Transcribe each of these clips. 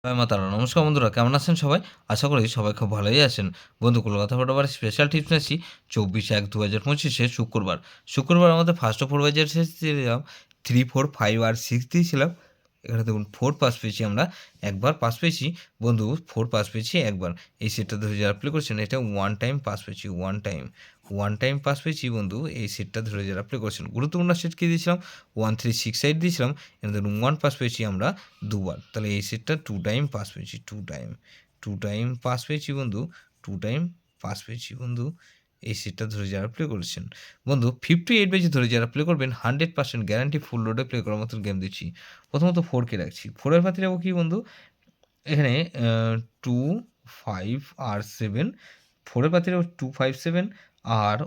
জয় মা তারা। নমস্কার বন্ধুরা, কেমন আছেন সবাই? আশা করি সবাই খুব ভালোই আছেন। বন্ধু কলকাতা ফটোবার স্পেশাল টিপস নিচ্ছি 24/1/2025 শুক্রবার। শুক্রবার আমাদের ফার্স্ট অফ 4 বাই দিলাম 3, 4, 5 আর 6 দিয়েছিলাম। এখানে দেখুন 4 পাস পেয়েছি আমরা, একবার পাস পেয়েছি বন্ধু, 4 পাস পেয়েছি একবার। এই সেটটা ধরে যারা প্লে করছেন এটা ওয়ান টাইম পাস পেয়েছি, ওয়ান টাইম পাস পেয়েছি বন্ধু। এই সেটটা ধরে যারা প্লে করছেন, গুরুত্বপূর্ণ সেট কি দিয়েছিলাম 1, 3, 6, 8 দিয়েছিলাম। এখানে দেখুন 1 পাস পেয়েছি আমরা দুবার, তাহলে এই সেটটা 2 টাইম পাস পেয়েছি, 2 টাইম পাস পেয়েছি বন্ধু, 2 টাইম পাস পেয়েছি বন্ধু। এই সেটটা ধরে যারা প্লে করেছেন বন্ধু, 58 বেজে ধরে যারা প্লে করবেন 100% গ্যারান্টি ফুল লোডে প্লে করার মতন গেম দিচ্ছি। প্রথমত 4 কে রাখছি, 4 এর পাতি রাখবো কি বন্ধু, এখানে 2, 5 আর 7, 4 এর পাতি রাখবো 2, 5, 7 আর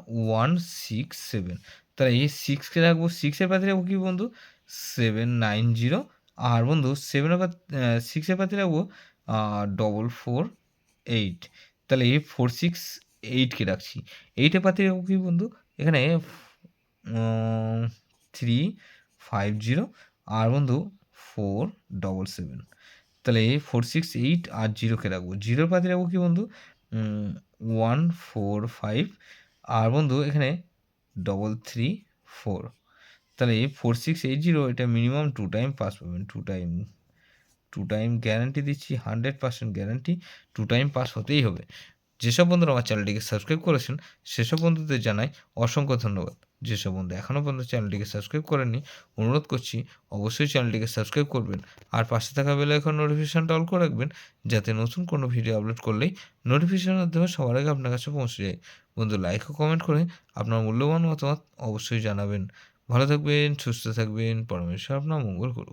1, 6, 7। তাহলে এই 6 কে রাখবো, 6 এর পাতি রাখবো কি বন্ধু 7, 9, 0 আর বন্ধু 7 এর 6 এর পাতি রাখবো 4, 4, 8। তাহলে এই 4, 6, 8 কে রাখছি। 8 এর পাতি রাখবো কি বন্ধু, এখানে 3, 5, 0 আর বন্ধু 4, 7, 7। তাহলে 4, 6, 8 আর 0 কে রাখবো। 0 এর পাতি রাখবো কি বন্ধু 1, 4, 5 আর বন্ধু এখানে 3, 3, 4। তাহলে 4, 6, 8, 0 এটা মিনিমাম 2 টাইম পাস পাবেন। 2 টাইম গ্যারান্টি দিচ্ছি, 100% গ্যারান্টি 2 টাইম পাস হতেই হবে। যেসব বন্ধুরা আমার চ্যানেলটিকে সাবস্ক্রাইব করেছেন সেসব বন্ধুদের জানাই অসংখ্য ধন্যবাদ। যেসব বন্ধু এখনও পর্যন্ত চ্যানেলটিকে সাবস্ক্রাইব করেননি, অনুরোধ করছি অবশ্যই চ্যানেলটিকে সাবস্ক্রাইব করবেন আর পাশে থাকা বেল আইকন নোটিফিকেশনটা অল করে রাখবেন, যাতে নতুন কোনো ভিডিও আপলোড করলেই নোটিফিকেশনের মাধ্যমে সবার আগে আপনার কাছে পৌঁছে যায়। বন্ধু লাইক ও কমেন্ট করে আপনার মূল্যবান মতামত অবশ্যই জানাবেন। ভালো থাকবেন, সুস্থ থাকবেন, পরমেশ্বর আপনার মঙ্গল করুন।